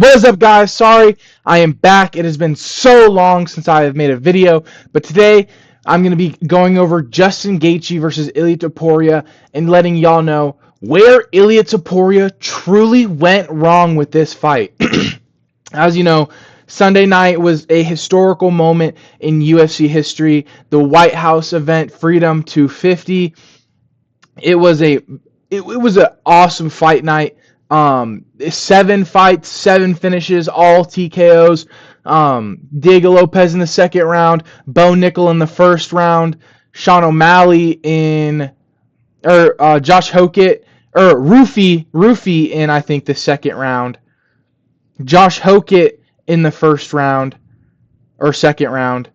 What is up, guys? Sorry, I am back. It has been so long since I have made a video, but today I'm going to be going over Justin Gaethje versus Ilia Topuria and letting y'all know where Ilia Topuria truly went wrong with this fight. As you know, Sunday night was a historical moment in UFC history. The White House event, Freedom 250. It was an awesome fight night. 7 fights, 7 finishes, all TKOs. Diego Lopez in the second round, Bo Nickel in the first round, Sean O'Malley Josh Hokett, Roofy in, I think, the second round. Josh Hokett in the first round, or second round.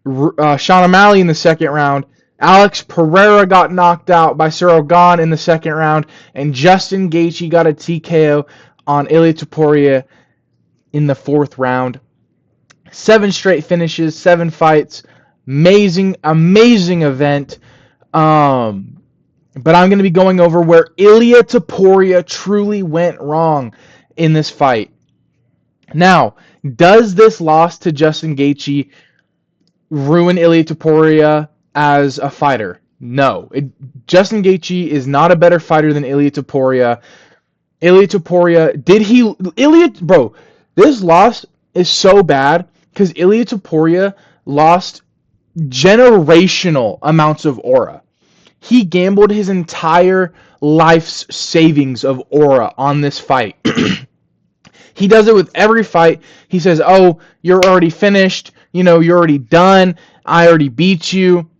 Sean O'Malley in the second round. Alex Pereira got knocked out by Cyril Gane in the second round, and Justin Gaethje got a TKO on Ilia Topuria in the fourth round. 7 straight finishes, 7 fights. Amazing event. But I'm going to be going over where Ilia Topuria truly went wrong in this fight. Now, does this loss to Justin Gaethje ruin Ilia Topuria as a fighter? No. Justin Gaethje is not a better fighter than Ilia Topuria. Ilia Topuria, this loss is so bad because Ilia Topuria lost generational amounts of aura. He gambled his entire life's savings of aura on this fight. He does it with every fight. He says, oh, you're already finished. You're already done. I already beat you.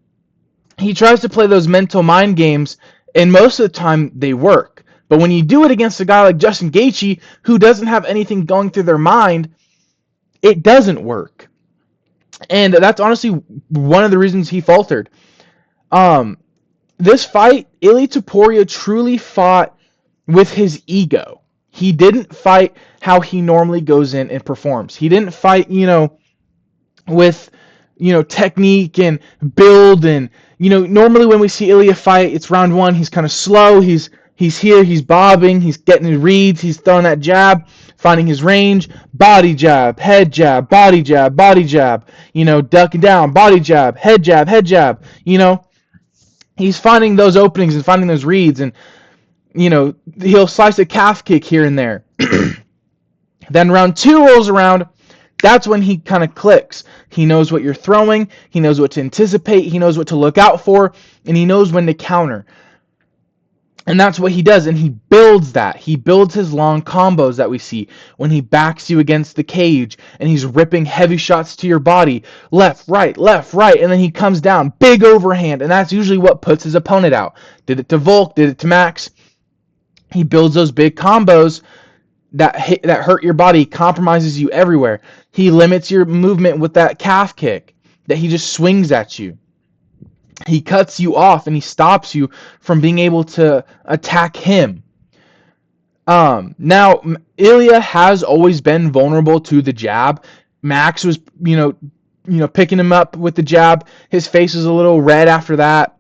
He tries to play those mental mind games, and most of the time they work. But when you do it against a guy like Justin Gaethje, who doesn't have anything going through their mind, it doesn't work. And that's honestly one of the reasons he faltered. This fight, Ilia Topuria truly fought with his ego. He didn't fight how he normally goes in and performs. He didn't fight, with, technique and build. And, normally when we see Ilia fight, it's round 1. He's kind of slow. He's here. He's bobbing. He's getting his reads. He's throwing that jab, finding his range. Body jab, head jab, body jab, body jab. Ducking down, body jab, head jab, head jab. He's finding those openings and finding those reads. And, he'll slice a calf kick here and there. Then round 2 rolls around. That's when he kind of clicks. He knows what you're throwing. He knows what to anticipate. He knows what to look out for. And he knows when to counter. And that's what he does. And he builds that. He builds his long combos that we see when he backs you against the cage and he's ripping heavy shots to your body. Left, right, left, right. And then he comes down. Big overhand. And that's usually what puts his opponent out. Did it to Volk. Did it to Max. He builds those big combos that hurt your body, compromises you everywhere. He limits your movement with that calf kick that he just swings at you. He cuts you off and he stops you from being able to attack him. Now, Ilia has always been vulnerable to the jab. Max was, picking him up with the jab. His face was a little red after that.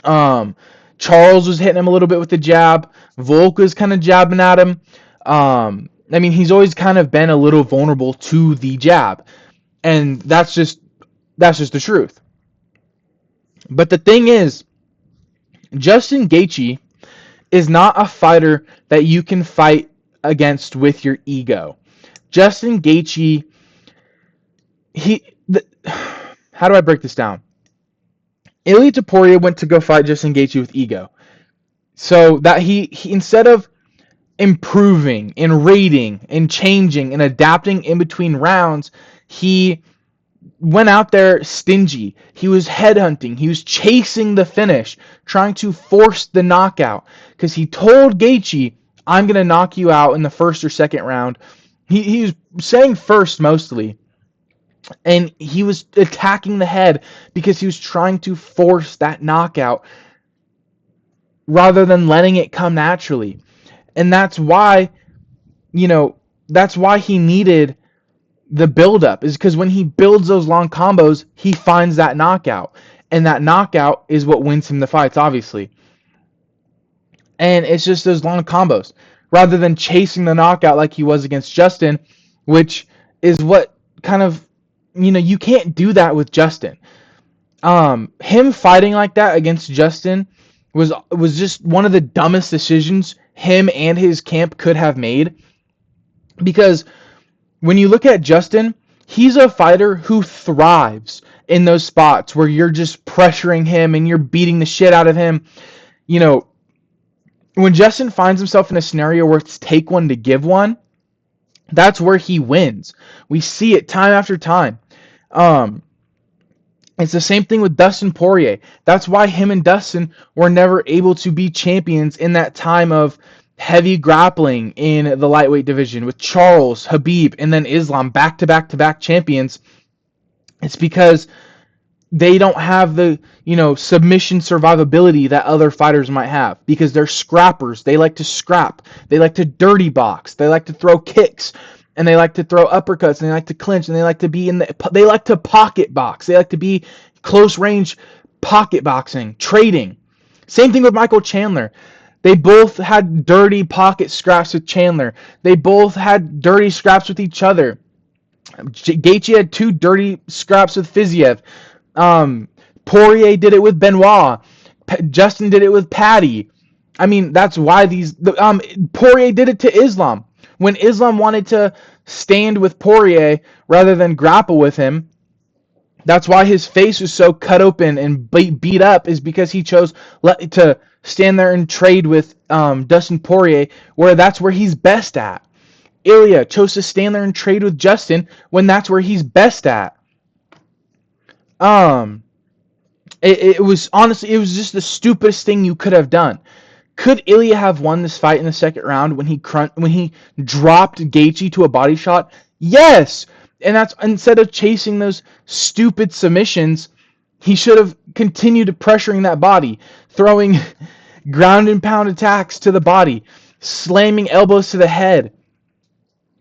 Charles was hitting him a little bit with the jab. Volk was kind of jabbing at him. He's always kind of been a little vulnerable to the jab. And that's just the truth. But the thing is, Justin Gaethje is not a fighter that you can fight against with your ego. Justin Gaethje, how do I break this down? Ilia Topuria went to go fight Justin Gaethje with ego. So that he instead of improving and rating and changing and adapting in between rounds, he went out there stingy. He was headhunting. He was chasing the finish, trying to force the knockout. Because he told Gaethje, I'm going to knock you out in the first or second round. He was saying first mostly. And he was attacking the head because he was trying to force that knockout rather than letting it come naturally. And that's why he needed the build-up, is because when he builds those long combos, he finds that knockout. And that knockout is what wins him the fights, obviously. And it's just those long combos. rather than chasing the knockout like he was against Justin, which is what kind of, you can't do that with Justin. Him fighting like that against Justin was just one of the dumbest decisions him and his camp could have made, because when you look at Justin, he's a fighter who thrives in those spots where you're just pressuring him and you're beating the shit out of him. When Justin finds himself in a scenario where it's take one to give one, that's where he wins. We see it time after time. It's the same thing with Dustin Poirier. That's why him and Dustin were never able to be champions in that time of heavy grappling in the lightweight division with Charles, Khabib, and then Islam, back-to-back-to-back champions. It's because they don't have the, submission survivability that other fighters might have, because they're scrappers. They like to scrap. They like to dirty box. They like to throw kicks, and they like to throw uppercuts, and they like to clinch, and they like to they like to pocket box. They like to be close range pocket boxing, trading. Same thing with Michael Chandler. They both had dirty pocket scraps with Chandler. They both had dirty scraps with each other. Gaethje had 2 dirty scraps with Fiziev. Poirier did it with Benoit. Justin did it with Paddy. I mean, that's why Poirier did it to Islam. When Islam wanted to stand with Poirier rather than grapple with him, that's why his face was so cut open and beat up, is because he chose to stand there and trade with Dustin Poirier, where that's where he's best at. Ilia chose to stand there and trade with Justin when that's where he's best at. It was just the stupidest thing you could have done. Could Ilia have won this fight in the second round when he dropped Gaethje to a body shot? Yes! And that's, instead of chasing those stupid submissions, he should have continued pressuring that body, throwing ground and pound attacks to the body, slamming elbows to the head.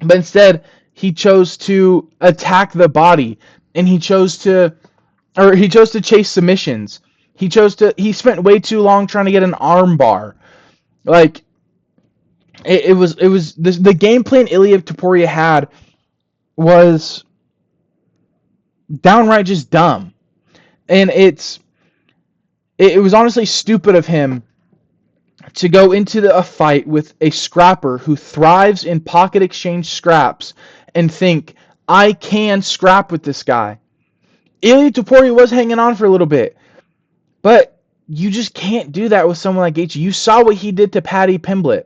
But instead, he chose to attack the body, and he chose to chase submissions. He spent way too long trying to get an arm bar. Like, the game plan Ilia Topuria had was downright just dumb. And it was honestly stupid of him to go into a fight with a scrapper who thrives in pocket exchange scraps and think, I can scrap with this guy. Ilia Topuria was hanging on for a little bit, but you just can't do that with someone like Gaethje. You saw what he did to Paddy Pimblett.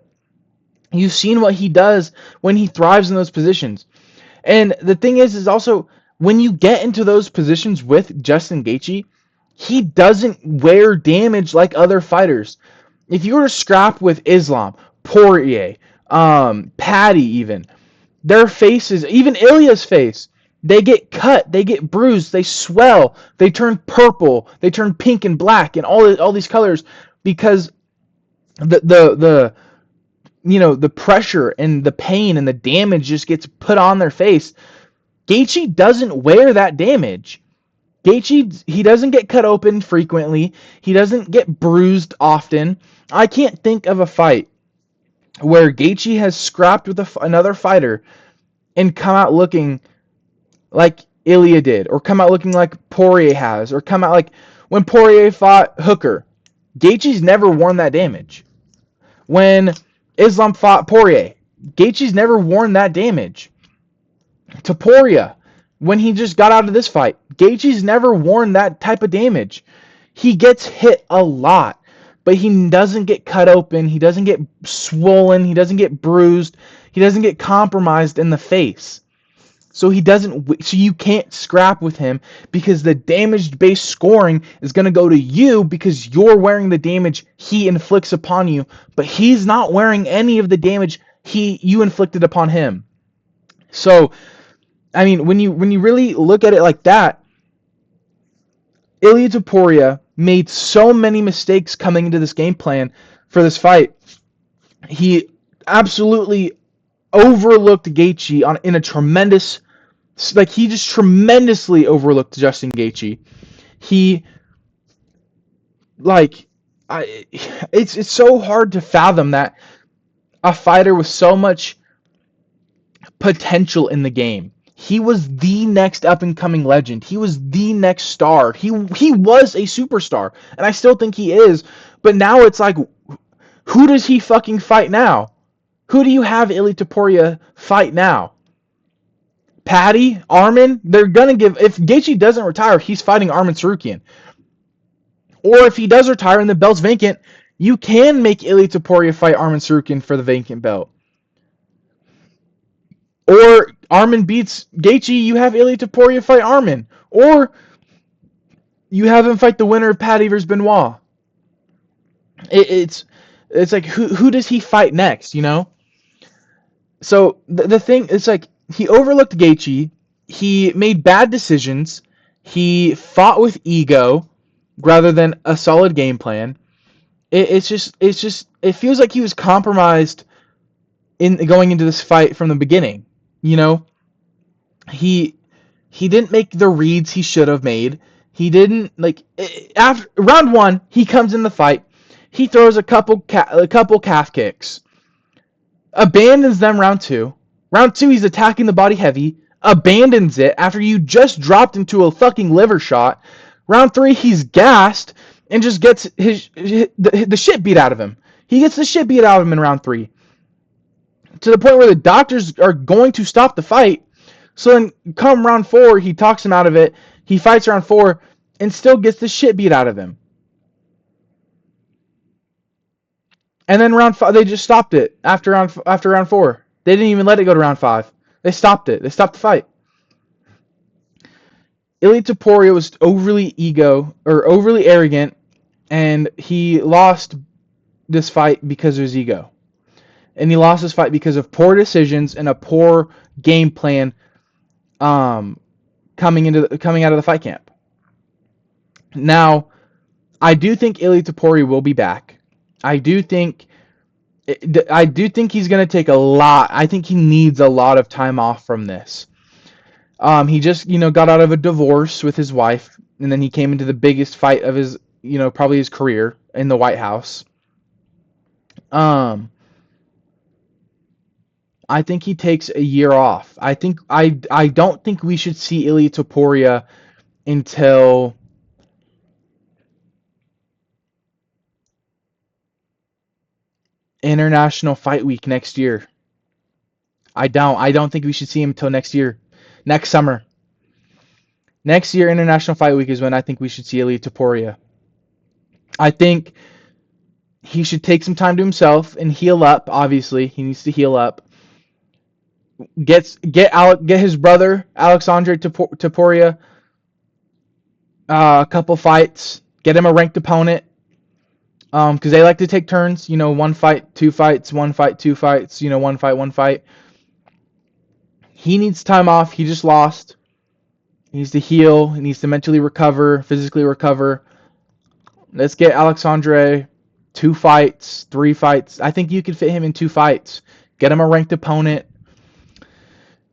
You've seen what he does when he thrives in those positions. And the thing is also, when you get into those positions with Justin Gaethje, he doesn't wear damage like other fighters. If you were to scrap with Islam, Poirier, Paddy even, their faces, even Ilia's face, they get cut, they get bruised, they swell, they turn purple, they turn pink and black and all these colors, because the pressure and the pain and the damage just gets put on their face. Gaethje doesn't wear that damage. Gaethje, he doesn't get cut open frequently. He doesn't get bruised often. I can't think of a fight where Gaethje has scrapped with another fighter and come out looking like Ilia did, or come out looking like Poirier has, or come out like when Poirier fought Hooker. Gaethje's never worn that damage. When Islam fought Poirier, Gaethje's never worn that damage. Topuria, when he just got out of this fight, Gaethje's never worn that type of damage. He gets hit a lot, but he doesn't get cut open, he doesn't get swollen, he doesn't get bruised, he doesn't get compromised in the face. So you can't scrap with him, because the damage-based scoring is going to go to you because you're wearing the damage he inflicts upon you, but he's not wearing any of the damage you inflicted upon him. So, I mean, when you really look at it like that, Ilia Topuria made so many mistakes coming into this game plan for this fight. He absolutely overlooked Gaethje in a tremendous, he just tremendously overlooked Justin Gaethje. It's so hard to fathom that a fighter with so much potential in the game. He was the next up and coming legend. He was the next star. He was a superstar, and I still think he is. But now it's like, who does he fucking fight now? Who do you have Ilia Topuria fight now? Patty, Arman? They're gonna give, if Gaethje doesn't retire, he's fighting Arman Tsarukyan. Or if he does retire and the belt's vacant, you can make Ilia Topuria fight Arman Tsarukyan for the vacant belt. Or Arman beats Gaethje, you have Ilia Topuria fight Arman. Or you have him fight the winner of Patty versus Benoit. It's like, who does he fight next, you know? So the thing, it's like, he overlooked Gaethje. He made bad decisions. He fought with ego rather than a solid game plan. It feels like he was compromised in going into this fight from the beginning. You know, he didn't make the reads he should have made. He didn't, like, after round one, he comes in the fight. He throws a couple calf kicks, abandons them round two. Round two, he's attacking the body heavy, abandons it after you just dropped into a fucking liver shot. Round three, he's gassed and just gets the shit beat out of him. He gets the shit beat out of him in round three, to the point where the doctors are going to stop the fight. So then come round four, he talks him out of it. He fights round four and still gets the shit beat out of him. And then round five, they just stopped it after round four. They didn't even let it go to round five. They stopped it. They stopped the fight. Ilia Topuria was overly arrogant, and he lost this fight because of his ego. And he lost this fight because of poor decisions and a poor game plan coming out of the fight camp. Now, I do think Ilia Topuria will be back. I do think he's going to take a lot. I think he needs a lot of time off from this. He just, got out of a divorce with his wife, and then he came into the biggest fight of his, probably his career in the White House. I think he takes a year off. I don't think we should see Ilia Topuria until International Fight Week next year. I don't think we should see him until next year. Next summer. Next year, International Fight Week is when I think we should see Ilia Topuria. I think he should take some time to himself and heal up. Obviously, he needs to heal up. Get his brother Alexandre Topuria a couple fights. Get him a ranked opponent. Because they like to take turns. One fight, two fights, one fight, two fights. One fight, one fight. He needs time off. He just lost. He needs to heal. He needs to mentally recover, physically recover. Let's get Alexandre 2 fights, 3 fights. I think you could fit him in 2 fights. Get him a ranked opponent.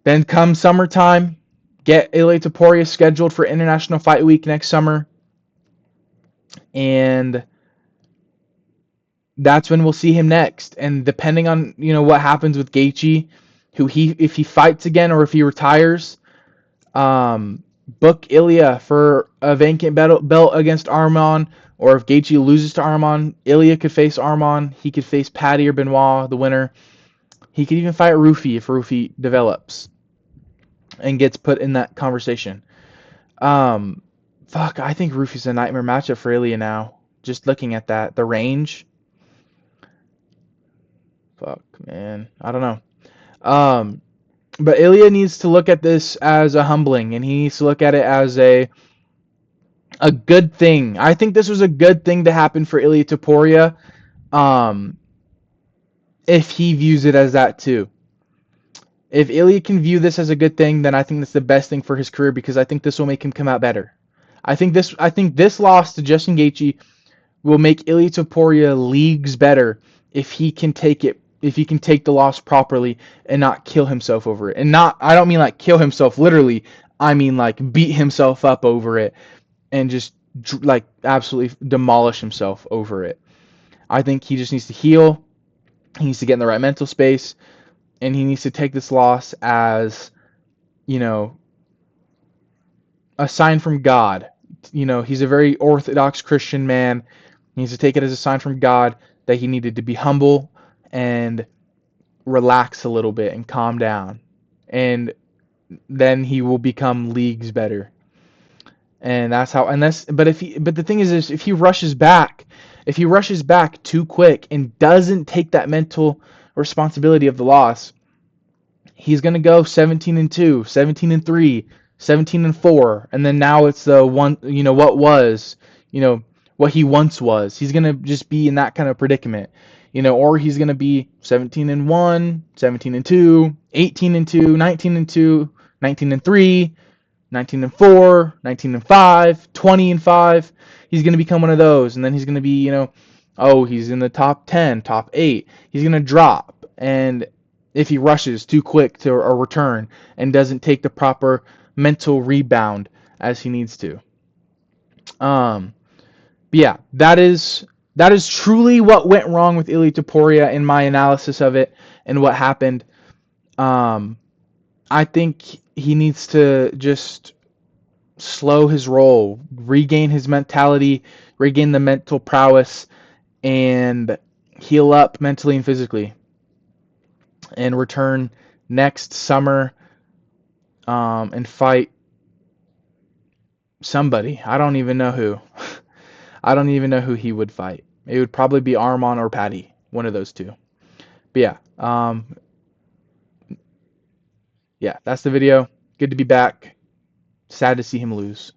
Then come summertime, get Ilia Topuria scheduled for International Fight Week next summer. And that's when we'll see him next. And depending on, what happens with Gaethje, if he fights again or if he retires, book Ilia for a vacant belt against Arman, or if Gaethje loses to Arman, Ilia could face Arman. He could face Patty or Benoit, the winner. He could even fight Rufi if Rufi develops and gets put in that conversation. I think Rufi's a nightmare matchup for Ilia now. Just looking at that, the range. Man, I don't know. But Ilia needs to look at this as a humbling, and he needs to look at it as a good thing. I think this was a good thing to happen for Ilia Topuria, if he views it as that too. If Ilia can view this as a good thing, then I think that's the best thing for his career, because I think this will make him come out better. I think this loss to Justin Gaethje will make Ilia Topuria leagues better if he can take it. If he can take the loss properly and not kill himself over it. And I don't mean like kill himself literally. I mean like beat himself up over it and just like absolutely demolish himself over it. I think he just needs to heal. He needs to get in the right mental space, and he needs to take this loss as, you know, a sign from God. You know, he's a very orthodox Christian man. He needs to take it as a sign from God that he needed to be humble and relax a little bit and calm down. And then he will become leagues better. And that's how, and that's, but the thing is if he rushes back, if he rushes back too quick and doesn't take that mental responsibility of the loss, he's going to go 17-2, 17-3, 17-4, and then now it's the one, what was, what he once was. He's going to just be in that kind of predicament, or he's going to be 17-1, 17-2, 18-2, 19-2, 19-3, 19-4, 19-5, 20-5. He's going to become one of those, and then he's going to be, oh, he's in the top 10, top 8. He's going to drop, and if he rushes too quick to a return and doesn't take the proper mental rebound as he needs to. Yeah, that is truly what went wrong with Ilia Topuria in my analysis of it and what happened. I think he needs to just slow his roll, regain his mentality, regain the mental prowess, and heal up mentally and physically, and return next summer and fight somebody. I don't even know who. I don't even know who he would fight. It would probably be Arman or Patty, one of those two. But yeah, that's the video. Good to be back. Sad to see him lose.